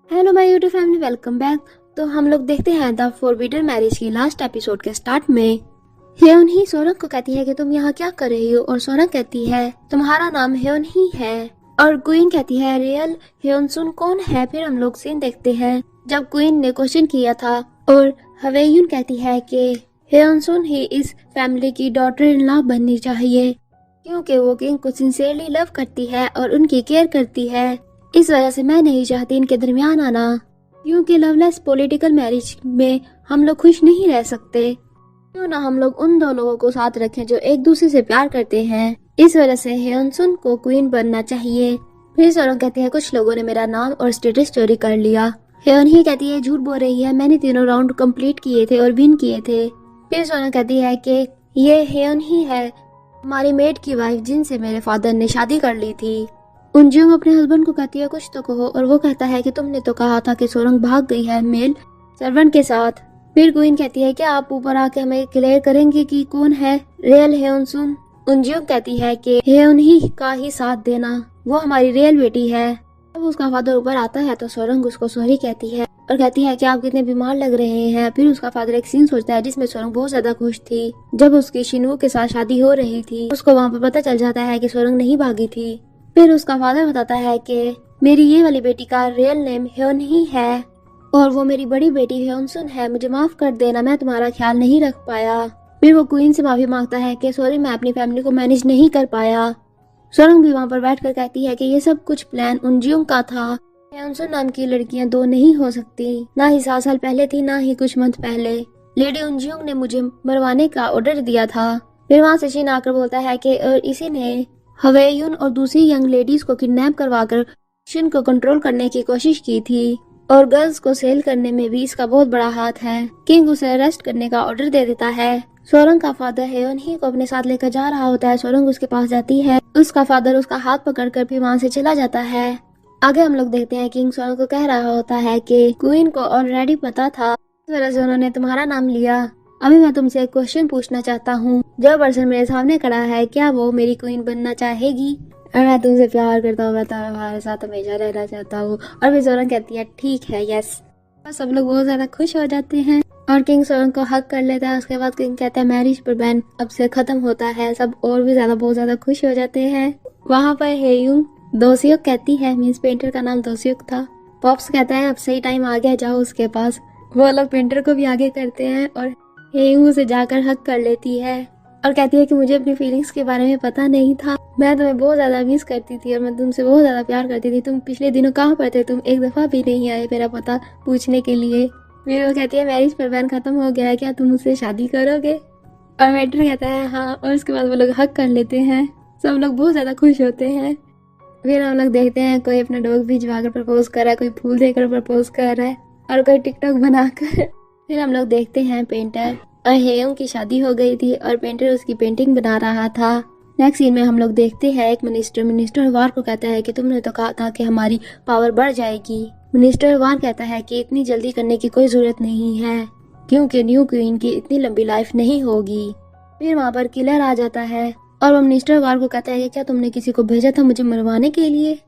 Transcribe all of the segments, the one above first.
Hello my YouTube family, welcome back. तो हम लोग देखते हैं द फॉरबिडन मैरिज की लास्ट एपिसोड के स्टार्ट में ह्योन ही सोरंग को कहती है कि तुम यहाँ क्या कर रही हो, और सोरंग कहती है तुम्हारा नाम ह्योन ही है। और क्वीन कहती है रियल ह्योन सुन कौन है। फिर हम लोग सीन देखते हैं जब क्वीन ने क्वेश्चन किया था, और हवेयुन कहती है कि ह्योन सुन ही इस फैमिली की डॉटर इन लॉ बननी चाहिए, क्योंकि वो किंग को सिंसियरली लव करती है और उनकी केयर करती है। इस वजह से मैं नहीं चाहती इनके दरमियान आना, क्योंकि लवलेस पॉलिटिकल मैरिज में हम लोग खुश नहीं रह सकते। क्यों ना हम लोग उन दो लोगों को साथ रखें जो एक दूसरे से प्यार करते हैं। इस वजह से ह्योन सुन को क्वीन बनना चाहिए। फिर सोरंग कहती है कुछ लोगों ने मेरा नाम और स्टेटस चोरी कर लिया। ह्योन ही कहती है झूठ बोल रही है, मैंने तीनों राउंड कंप्लीट किए थे और विन किए थे। फिर सोरंग कहती है कि ये ह्योन ही है, हमारी मेड की वाइफ जिनसे मेरे फादर ने शादी कर ली थी। उनजियोंग अपने हस्बैंड को कहती है कुछ तो कहो, और वो कहता है कि तुमने तो कहा था कि सोरंग भाग गई है मेल सर्वेंट के साथ। फिर क्वीन कहती है क्या आप ऊपर आके हमें क्लियर करेंगे कि कौन है रियल ह्योन सुन। उनजियोंग कहती है कि ह्योन ही का ही साथ देना, वो हमारी रियल बेटी है। जब उसका फादर ऊपर आता है तो सोरंग उसको सॉरी कहती है और कहती है कि आप कितने बीमार लग रहे हैं। फिर उसका फादर एक सीन सोचता है जिसमें सोरंग बहुत ज्यादा खुश थी। जब उसकी शिनवू के साथ शादी हो रही थी, उसको वहाँ पर पता चल जाता है कि सोरंग नहीं भागी थी। फिर उसका फादर बताता है कि मेरी ये वाली बेटी का रियल नेम ह्योन ही है, और वो मेरी बड़ी बेटी ह्योन सुन है। मुझे माफ कर देना, मैं तुम्हारा ख्याल नहीं रख पाया। फिर वो क्वीन से माफी मांगता है कि सॉरी, मैं अपनी फैमिली को मैनेज नहीं कर पाया। सोरंग भी वहाँ पर बैठकर कहती है कि ये सब कुछ प्लान उनजियोंग का था। ह्योन सुन नाम की लड़कियां दो नहीं हो सकती, ना ही 7 साल पहले थी, ना ही कुछ मंथ पहले। लेडी उनजियोंग ने मुझे मरवाने का ऑर्डर दिया था। फिर वहाँ से शिन आकर बोलता है कि और इसी ने हवेयुन और दूसरी यंग लेडीज को किडनैप करवाकर शिन को कंट्रोल करने की कोशिश की थी, और गर्ल्स को सेल करने में भी इसका बहुत बड़ा हाथ है। किंग उसे अरेस्ट करने का ऑर्डर दे देता है। सोरंग का फादर ह्योन ही को अपने साथ लेकर जा रहा होता है। सोरंग उसके पास जाती है, उसका फादर उसका हाथ पकड़कर फिर वहाँ से चला जाता है। आगे हम लोग देखते हैं किंग सोरंग को कह रहा होता है कि क्वीन को ऑलरेडी पता था, इस वजह से उन्होंने तुम्हारा नाम लिया। अभी मैं तुमसे एक क्वेश्चन पूछना चाहता हूँ, जो पर्सन मेरे सामने खड़ा है क्या वो मेरी क्वीन बनना चाहेगी? और मैं तुमसे प्यार करता हूँ, मैं तुम्हारे साथ हमेशा रहना चाहता हूँ। और फिर सोरंग कहती है ठीक है, यस। सब लोग बहुत ज्यादा खुश हो जाते हैं और किंग सोरंग को हक कर लेता है। उसके बाद किंग कहता है मैरिज पर बैन अब से खत्म होता है। सब और भी ज्यादा बहुत ज्यादा खुश हो जाते हैं। वहाँ पर हेयुंग दोसियुक कहती है, मीन्स पेंटर का नाम दोसियुक था। पॉप्स कहता है अब सही टाइम आ गया, जाओ उसके पास। वो लोग पेंटर को भी आगे करते हैं और हेयुंग उसे जाकर हक कर लेती है और कहती है कि मुझे अपनी फीलिंग्स के बारे में पता नहीं था, मैं तुम्हें बहुत ज्यादा मिस करती थी और मैं तुमसे बहुत ज्यादा प्यार करती थी। तुम पिछले दिनों कहाँ पर थे? तुम एक दफा भी नहीं आए मेरा पता पूछने के लिए। फिर वो कहती है मैरिज पर बैन खत्म हो गया है, क्या तुम मुझसे शादी करोगे? और वेटर कहता है हाँ, और उसके बाद वो लोग हक कर लेते हैं। सब लोग बहुत ज्यादा खुश होते हैं। फिर हम लोग देखते हैं कोई अपना डॉग भिजवाकर प्रपोज कर रहा है, कोई फूल देकर प्रपोज कर रहा है, और कोई टिकटॉक बनाकर। फिर हम लोग देखते हैं पेंटर और हेयोंग की शादी हो गई थी और पेंटर उसकी पेंटिंग बना रहा था। नेक्स्ट सीन में हम लोग देखते हैं एक मिनिस्टर वार को कहता है कि तुमने तो कहा था कि हमारी पावर बढ़ जाएगी। मिनिस्टर वार कहता है कि इतनी जल्दी करने की कोई जरूरत नहीं है, क्योंकि न्यू क्वीन की इतनी लंबी लाइफ नहीं होगी। फिर वहाँ पर किलर आ जाता है और वो मिनिस्टर वार को कहता है कि क्या तुमने किसी को भेजा था मुझे मरवाने के लिए?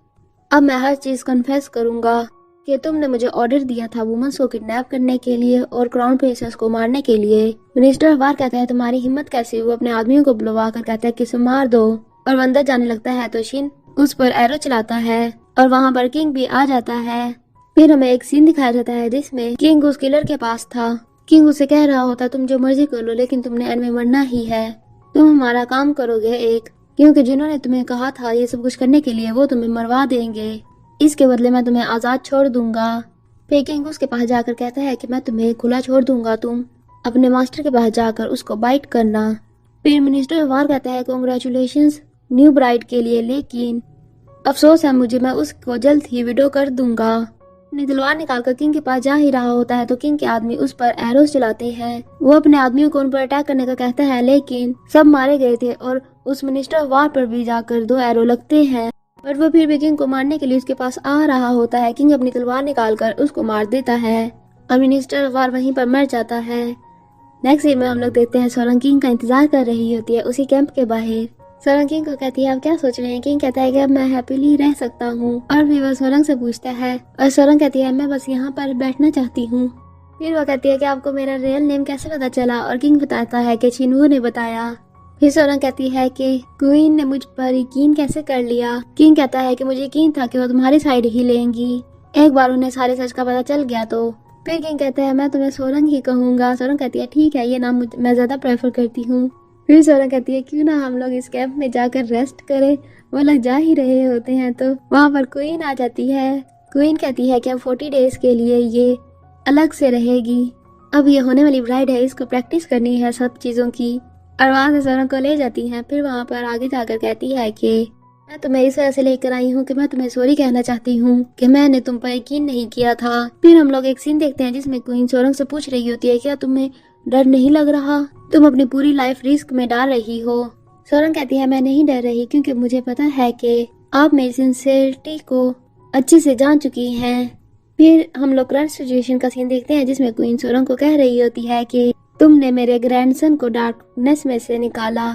अब मैं हर चीज कन्फेस करूंगा कि तुमने मुझे ऑर्डर दिया था वुमेन्स को किडनैप करने के लिए और क्राउन प्रिंसेस को मारने के लिए। मिनिस्टर वार कहता है तुम्हारी हिम्मत कैसी? वो अपने आदमियों को बुलवा कर कहता है कि इसे मार दो, और वो अंदर जाने लगता है तो शिन उस पर एरो चलाता है और वहाँ पर किंग भी आ जाता है। फिर हमें एक सीन दिखाया जाता है जिसमें किंग उस किलर के पास था। किंग उसे कह रहा होता तुम जो मर्जी कर लो, लेकिन तुमने एंड में मरना ही है। तुम हमारा काम करोगे एक, क्योंकि जिन्होंने तुम्हें कहा था ये सब कुछ करने के लिए वो तुम्हें मरवा देंगे। इसके बदले मैं तुम्हें आजाद छोड़ दूंगा। किंग उसके पास जाकर कहता है कि मैं तुम्हें खुला छोड़ दूंगा, तुम अपने मास्टर के पास जाकर उसको बाइट करना। फिर मिनिस्टर वार कहता है कांग्रेचुलेशंस न्यू ब्राइड के लिए, लेकिन अफसोस है मुझे, मैं उसको जल्द ही विडो कर दूंगा। अपनी तलवार निकालकर किंग के पास जा ही रहा होता है तो किंग के आदमी उस पर एरोस चलाते हैं। वो अपने आदमियों को उन पर अटैक करने का कहता है, लेकिन सब मारे गए थे और उस मिनिस्टर वार पर भी जाकर 2 एरो लगते हैं। बट वो फिर भी किंग को मारने के लिए उसके पास आ रहा होता है। किंग अपनी तलवार निकालकर उसको मार देता है और मिनिस्टर वार वहीं पर मर जाता है। नेक्स्ट सीन में हम लोग देखते हैं सोरंग किंग का इंतजार कर रही होती है उसी कैंप के बाहर। सोरंग किंग को कहती है आप क्या सोच रहे हैं। किंग कहता है कि अब मैं हैप्पीली रह सकता हूँ और फिर वो सोरंग से पूछता है और सोरंग कहती है मैं बस यहाँ पर बैठना चाहती हूँ। फिर वो कहती है कि आपको मेरा रियल नेम कैसे पता चला और किंग बताता है कि चिनवू ने बताया। फिर सोरंग कहती है कि क्वीन ने मुझ पर यकीन कैसे कर लिया। किंग कहता है कि मुझे यकीन था कि वो तुम्हारी साइड ही लेंगी, एक बार उन्हें सारे सच का पता चल गया तो। फिर किंग कहता है मैं तुम्हें सोरंग ही कहूंगा। सोरंग कहती है ठीक है, ये नाम मैं ज्यादा प्रेफर करती हूँ। फिर सोरंग कहती है क्यों ना हम लोग इस कैंप में जाकर रेस्ट करें। वो लोग जा ही रहे होते हैं तो वहाँ पर क्वीन आ जाती है। क्वीन कहती है कि अब 40 डेज के लिए ये अलग से रहेगी। अब ये होने वाली ब्राइड है, इसको प्रैक्टिस करनी है सब चीजों की। और वहाँ से सोरंग को ले जाती हैं। फिर वहाँ पर आगे जाकर कहती है कि मैं तुम्हें इस वजह से लेकर आई हूँ कि मैं तुम्हें सॉरी कहना चाहती हूँ कि मैंने तुम पर यकीन नहीं किया था। फिर हम लोग एक सीन देखते हैं जिसमें क्वीन सोरंग से पूछ रही होती है क्या तुम्हें डर नहीं लग रहा, तुम अपनी पूरी लाइफ रिस्क में डाल रही हो। सोरंग कहती है मैं नहीं डर रही क्योंकि मुझे पता है कि आप मेरी सिंसियरिटी को अच्छे से जान चुकी हैं। फिर हम लोग करंट सिचुएशन का सीन देखते हैं जिसमें क्वीन सोरंग को कह रही होती है कि तुमने मेरे ग्रैंडसन को डार्कनेस में से निकाला,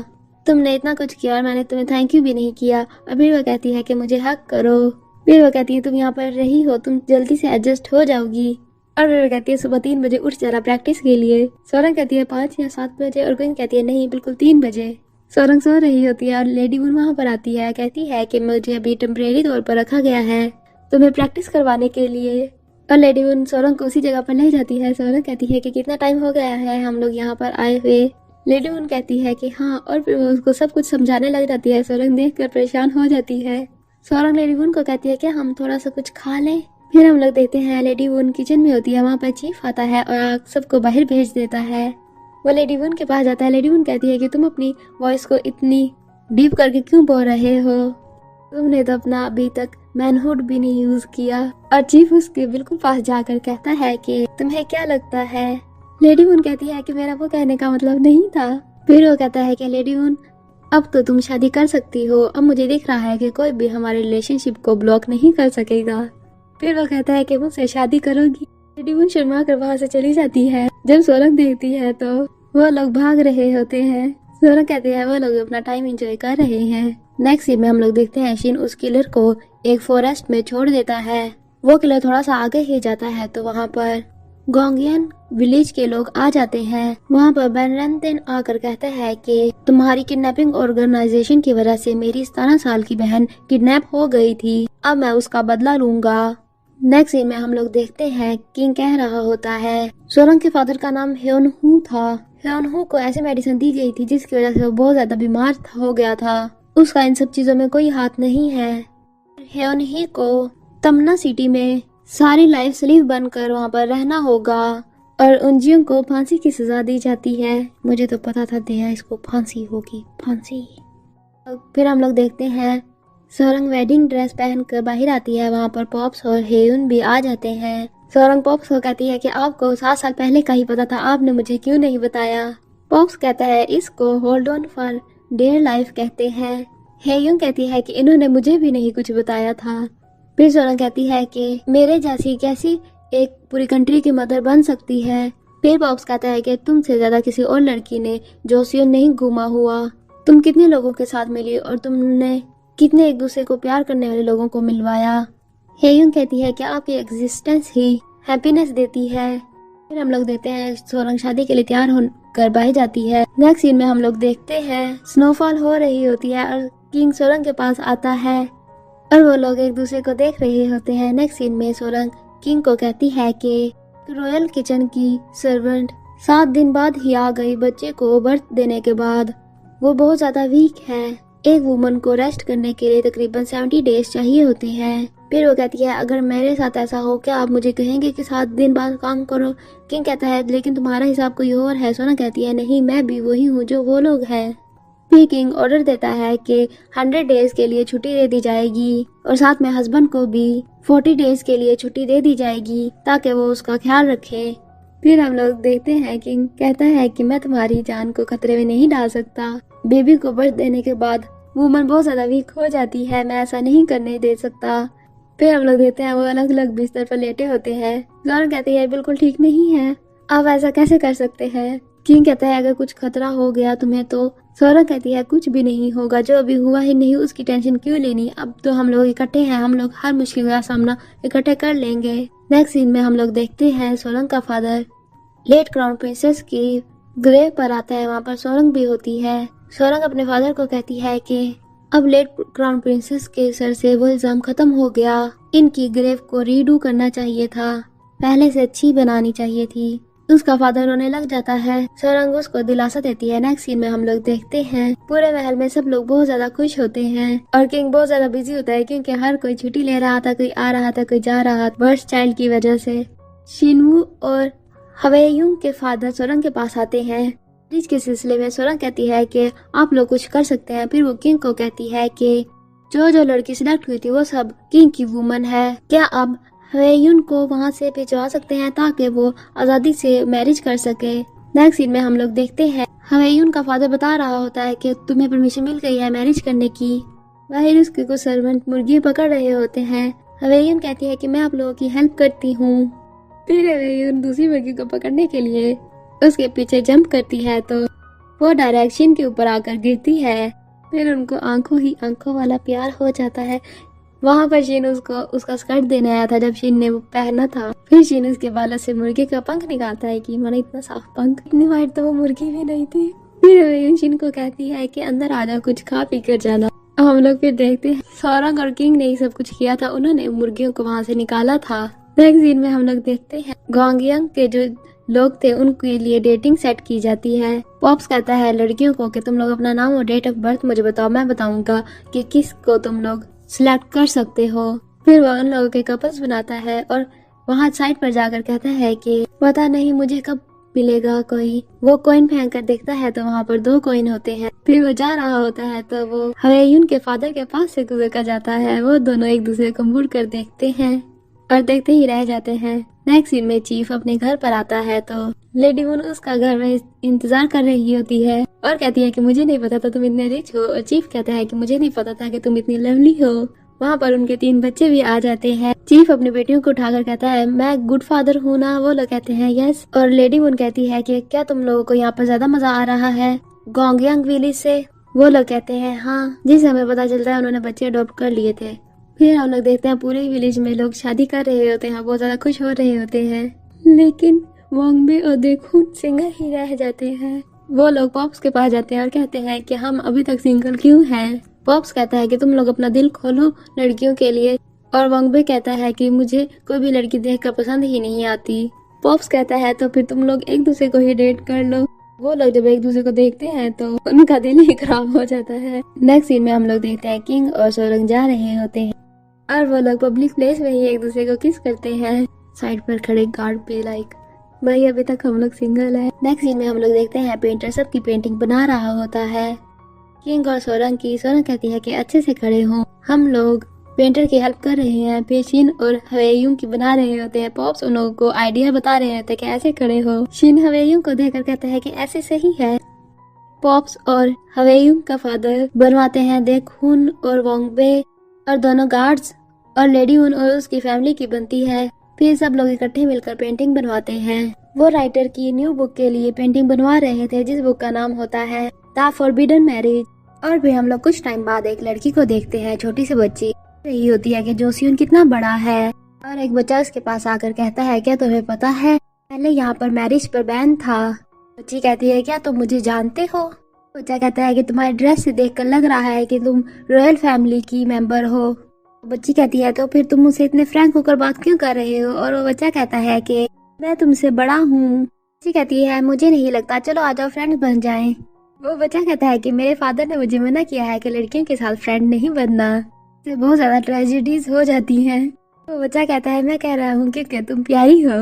तुमने इतना कुछ किया और मैंने तुम्हें थैंक यू भी नहीं किया। और फिर वो कहती है कि मुझे हक करो। फिर वो कहती है तुम यहाँ पर रही हो, तुम जल्दी से एडजस्ट हो जाओगी। और फिर वो कहती है सुबह 3 बजे उठ जाना प्रैक्टिस के लिए। सोरंग कहती है 5 या 7 बजे और क्वीन कहती है नहीं बिल्कुल 3 बजे। सोरंग सो रही होती है और लेडी वुन वहाँ पर आती है, कहती है कि मुझे अभी टेम्परेरी तौर पर रखा गया है तुम्हें प्रैक्टिस करवाने के लिए। और लेडी वुन सोरंग को उसी जगह पर ले जाती है। सोरंग कहती है कि कितना टाइम हो गया है हम लोग यहाँ पर आए हुए। लेडी वुन कहती है कि हाँ, और फिर वो उसको सब कुछ समझाने लग जाती है। सोरंग देखकर परेशान हो जाती है। सोरंग लेडी वुन को कहती है कि हम थोड़ा सा कुछ खा लें। फिर हम लोग देखते हैं लेडी वुन किचन में होती है, वहाँ पर चीफ आता है और सबको बाहर भेज देता है। वो लेडी वुन के पास जाता है। लेडी वुन कहती है कि तुम अपनी वॉइस को इतनी डीप करके क्यों बोल रहे हो, तुमने तो अपना अभी तक मैनहुड भी नहीं यूज किया। और चीफ उसके बिल्कुल पास जाकर कहता है कि तुम्हें क्या लगता है। लेडी वुन कहती है कि मेरा वो कहने का मतलब नहीं था। फिर वो कहता है कि लेडी वुन अब तो तुम शादी कर सकती हो, अब मुझे दिख रहा है कि कोई भी हमारे रिलेशनशिप को ब्लॉक नहीं कर सकेगा। फिर वो कहता है कि मुझसे शादी करोगी। लेडी वुन शर्मा कर वहाँ से चली जाती है। जब सोरंग देखती है तो वो लोग भाग रहे होते हैं। सोरंग कहते हैं वो लोग अपना टाइम एंजॉय कर रहे हैं। नेक्स्ट सीन में हम लोग देखते हैं शिन उस किलर को एक फॉरेस्ट में छोड़ देता है। वो किलर थोड़ा सा आगे ही जाता है तो वहाँ पर गोंगियन विलेज के लोग आ जाते हैं। वहाँ पर बैनरंतेन आकर कहता है कि तुम्हारी किडनैपिंग ऑर्गेनाइजेशन की वजह से मेरी 17 साल की बहन किडनैप हो गई थी, अब मैं उसका बदला लूंगा। नेक्स्ट सीन में हम लोग देखते हैं किंग कह रहा होता है सोरंग के फादर का नाम ह्योन हू था। ह्योन हू को ऐसी मेडिसिन दी गई थी जिसकी वजह से वो बहुत ज्यादा बीमार हो गया था। उसका इन सब चीजों में कोई हाथ नहीं है। ह्योन ही को तमना सिटी में सारी लाइफ स्लीव बनकर वहाँ पर रहना होगा और उनजियों को फांसी की सजा दी जाती है। मुझे तो पता था दिया इसको फांसी होगी, फांसी। फिर हम लोग देखते हैं सोरंग वेडिंग ड्रेस पहनकर बाहर आती है। वहाँ पर पॉप्स और हेयुन भी आ जाते हैं। सोरंग पॉप्स को कहती है कि आपको 7 साल पहले का ही पता था, आपने मुझे क्यों नहीं बताया। पॉप्स कहता है इसको hold on for dear life कहते हैं। हेयुन कहती है कि इन्होंने मुझे भी नहीं कुछ बताया था। फिर सोरंग कहती है कि मेरे जैसी कैसी एक पूरी कंट्री की मदर बन सकती है। फिर पॉप्स कहता है कि तुमसे ज्यादा किसी और लड़की ने जोसियों नहीं घूमा हुआ। तुम कितने लोगों के साथ मिली और तुमने कितने एक दूसरे को प्यार करने वाले लोगों को मिलवाया। हेयुन कहती है कि आपकी एग्जिस्टेंस ही हैप्पीनेस देती है। फिर हम लोग देखते हैं सोरंग शादी के लिए तैयार होकर बाहर जाती है। नेक्स्ट सीन में हम लोग देखते हैं स्नोफॉल हो रही होती है और किंग सोरंग के पास आता है और वो लोग एक दूसरे को देख रहे होते हैं। नेक्स्ट सीन में सोरंग किंग को कहती है कि रॉयल किचन की सर्वेंट 7 दिन बाद ही आ गई बच्चे को बर्थ देने के बाद। वो बहुत ज्यादा वीक है। एक वुमन को रेस्ट करने के लिए तकरीबन 70 डेज चाहिए होते हैं। फिर वो कहती है अगर मेरे साथ ऐसा हो क्या आप मुझे कहेंगे कि 7 दिन बाद काम करो। किंग कहता है लेकिन तुम्हारा हिसाब कोई और है। सोना कहती है नहीं, मैं भी वही हूँ जो वो लोग हैं। फिर किंग ऑर्डर देता है कि 100 डेज के लिए छुट्टी दे दी जाएगी और साथ में हस्बैंड को भी 40 डेज के लिए छुट्टी दे दी जाएगी ताकि वो उसका ख्याल रखे। फिर हम लोग देखते हैं किंग कहता है कि मैं तुम्हारी जान को खतरे में नहीं डाल सकता। बेबी को बर्थ देने के बाद वुमन बहुत ज्यादा वीक हो जाती है, मैं ऐसा नहीं करने दे सकता। फिर हम लोग देखते हैं वो अलग अलग बिस्तर पर लेटे होते हैं। जॉन कहती है बिल्कुल ठीक नहीं है, आप ऐसा कैसे कर सकते हैं। किंग कहता है अगर कुछ खतरा हो गया तुम्हें तो सोरंग कहती है कुछ भी नहीं होगा, जो अभी हुआ ही नहीं उसकी टेंशन क्यों लेनी, अब तो हम लोग इकट्ठे हैं, हम लोग हर मुश्किल का सामना इकट्ठे कर लेंगे। नेक्स्ट सीन में हम लोग देखते हैं सोरंग का फादर लेट क्राउन प्रिंसेस की ग्रेव पर आता है, वहाँ पर सोरंग भी होती है। सोरंग अपने फादर को कहती है कि अब लेट क्राउन प्रिंसेस के सर से वो इल्जाम खत्म हो गया, इनकी ग्रेव को रीडू करना चाहिए था, पहले से अच्छी बनानी चाहिए थी। उसका फादर रोने लग जाता है। सोरंग उसको दिलासा देती है। नेक्स्ट सीन में हम लोग देखते हैं पूरे महल में सब लोग बहुत ज्यादा खुश होते हैं और किंग बहुत ज्यादा बिजी होता है क्योंकि हर कोई छुट्टी ले रहा था, कोई आ रहा था, कोई जा रहा था बर्थ चाइल्ड की वजह से। शिनवू और हवेयुंग के फादर सोरंग के पास आते हैं। मैरिज के सिलसिले में सोरंग कहती है कि आप लोग कुछ कर सकते हैं। फिर वो किंग को कहती है कि जो जो लड़की सिलेक्ट हुई थी वो सब किंग की वुमन है, क्या आप हवेयुन को वहाँ से भिजवा सकते हैं ताकि वो आजादी से मैरिज कर सके। नेक्स्ट सीन में हम लोग देखते हैं हवेयुन का फादर बता रहा होता है कि तुम्हें परमिशन मिल गई है मैरिज करने की। बाहर उसके कुछ सर्वेंट मुर्गी पकड़ रहे होते हैं। हवेयुन कहती है कि मैं आप लोगों की हेल्प करती हूँ। फिर हवेयुन दूसरी मुर्गी को पकड़ने के लिए उसके पीछे जंप करती है तो वो डायरेक्शन के ऊपर आकर गिरती है। फिर उनको आंखों ही आंखों वाला प्यार हो जाता है। वहाँ पर शीन उसको उसका स्कर्ट देने आया था जब शीन ने वो पहना था। फिर शीन उसके बालों से मुर्गी का पंख निकालता है कि मैंने इतना साफ पंख, इतनी वाइट तो वो मुर्गी भी नहीं थी। फिर शीन को कहती है कि अंदर आ जाओ, कुछ खा पी कर जाना। हम लोग फिर देखते हैं सोरंग और किंग ने सब कुछ किया था, उन्होंने मुर्गियों को वहाँ से निकाला था। नेक्स्ट सीन में हम लोग देखते हैं गोंगयांग के जो लोग थे उनके लिए डेटिंग सेट की जाती है। पॉप्स कहता है लड़कियों को कि तुम लोग अपना नाम और डेट ऑफ बर्थ मुझे बताओ, मैं बताऊंगा कि किसको तुम लोग सिलेक्ट कर सकते हो। फिर वो उन लोगों के कपल्स बनाता है और वहाँ साइड पर जाकर कहता है कि पता नहीं मुझे कब मिलेगा कोई। वो कॉइन फेंक कर देखता है तो वहाँ पर 2 कॉइन होते हैं। फिर वो जा रहा होता है तो वो हवेयुन के फादर के पास से गुजर कर जाता है। वो दोनों एक दूसरे को मुड़ कर देखते हैं और देखते ही रह जाते हैं। नेक्स्ट सीन में चीफ अपने घर पर आता है तो लेडी वुन उसका घर में इंतजार कर रही होती है और कहती है कि मुझे नहीं पता था तुम इतने रिच हो। और चीफ कहता है कि मुझे नहीं पता था कि तुम इतनी लवली हो। वहाँ पर उनके 3 बच्चे भी आ जाते हैं। चीफ अपनी बेटियों को उठाकर कहता है मैं गुड फादर हूँ ना। वो लोग कहते हैं यस। और लेडी वुन कहती है कि क्या तुम लोगों को यहाँ पर ज्यादा मजा आ रहा है गोंगयांग विलेज से। वो लोग कहते हैं हाँ, जिससे हमें पता चलता है उन्होंने बच्चे अडॉप्ट कर लिए थे। फिर हम लोग देखते हैं पूरे विलेज में लोग शादी कर रहे होते हैं, बहुत ज्यादा खुश हो रहे होते हैं, लेकिन वोंगबे और देखून सिंगल ही रह जाते हैं। वो लोग पॉप्स के पास जाते हैं और कहते हैं कि हम अभी तक सिंगल क्यों हैं। पॉप्स कहता है कि तुम लोग अपना दिल खोलो लड़कियों के लिए। और वोंगबे कहता है कि मुझे कोई भी लड़की देखकर पसंद ही नहीं आती। पॉप्स कहता है तो फिर तुम लोग एक दूसरे को ही डेट कर लो। वो लोग जब एक दूसरे को देखते हैं तो उनका दिल ही खराब हो जाता है। नेक्स्ट सीन में हम लोग देखते हैं किंग और सोरंग जा रहे होते हैं और वो लोग पब्लिक प्लेस में ही एक दूसरे को किस करते हैं। साइड पर खड़े गार्ड पे लाइक भाई अभी तक हम लोग सिंगल है। नेक्स्ट सीन में हम लोग देखते हैं पेंटर सबकी पेंटिंग बना रहा होता है। किंग और सोरंग की। सोरंग कहती है कि अच्छे से खड़े हो, हम लोग पेंटर की हेल्प कर रहे हैं। फिर शिन और हवेयुंग की बना रहे होते हैं। पॉप्स उन लोगों को आइडिया बता रहे होते हैं कि ऐसे खड़े हो। शिन हवेयुंग को देखकर कहता है कि ऐसे सही है। पॉप्स और हवेयुंग का फादर बनवाते हैं देखून और वोंगबे और दोनों गार्ड्स और लेडी वुन और उसकी फैमिली की बनती है। फिर सब लोग इकट्ठे मिलकर पेंटिंग बनवाते हैं। वो राइटर की न्यू बुक के लिए पेंटिंग बनवा रहे थे जिस बुक का नाम होता है द फॉरबिडन मैरिज। और फिर हम लोग कुछ टाइम बाद एक लड़की को देखते हैं, छोटी सी बच्ची रही होती है कि जोसियुन कितना बड़ा है। और एक बच्चा उसके पास आकर कहता है क्या तुम्हें पता है पहले यहाँ पर मैरिज पर बैन था। बच्ची कहती है क्या तुम मुझे जानते हो। बच्चा कहता है कि तुम्हारे ड्रेस से देखकर लग रहा है कि तुम रॉयल फैमिली की मेंबर हो। बच्ची कहती है तो फिर तुम मुझसे इतने फ्रैंक होकर बात क्यों कर रहे हो। और वो बच्चा कहता है कि मैं तुमसे बड़ा हूँ। बच्ची कहती है मुझे नहीं लगता, चलो आ जाओ फ्रेंड्स बन जाएं। वो बच्चा कहता है कि मेरे फादर ने मुझे मना किया है कि लड़कियों के साथ फ्रेंड नहीं बनना, इससे बहुत ज्यादा ट्रेजेडीज हो जाती हैं। वो बच्चा कहता है मैं कह रहा हूँ क्योंकि तुम प्यारी हो।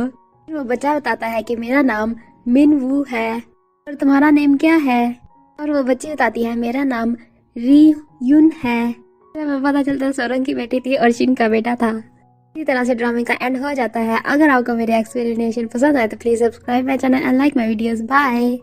वो बच्चा बताता है कि मेरा नाम मिन वू है और तुम्हारा नेम क्या है। और वो बच्ची बताती है मेरा नाम री युन है। हमें पता चलता है सोरंग की बेटी थी और शिन का बेटा था। इसी तरह से ड्रामे का एंड हो जाता है। अगर आपको मेरे एक्सप्लेनेशन पसंद आए तो please subscribe my channel and like my videos. Bye.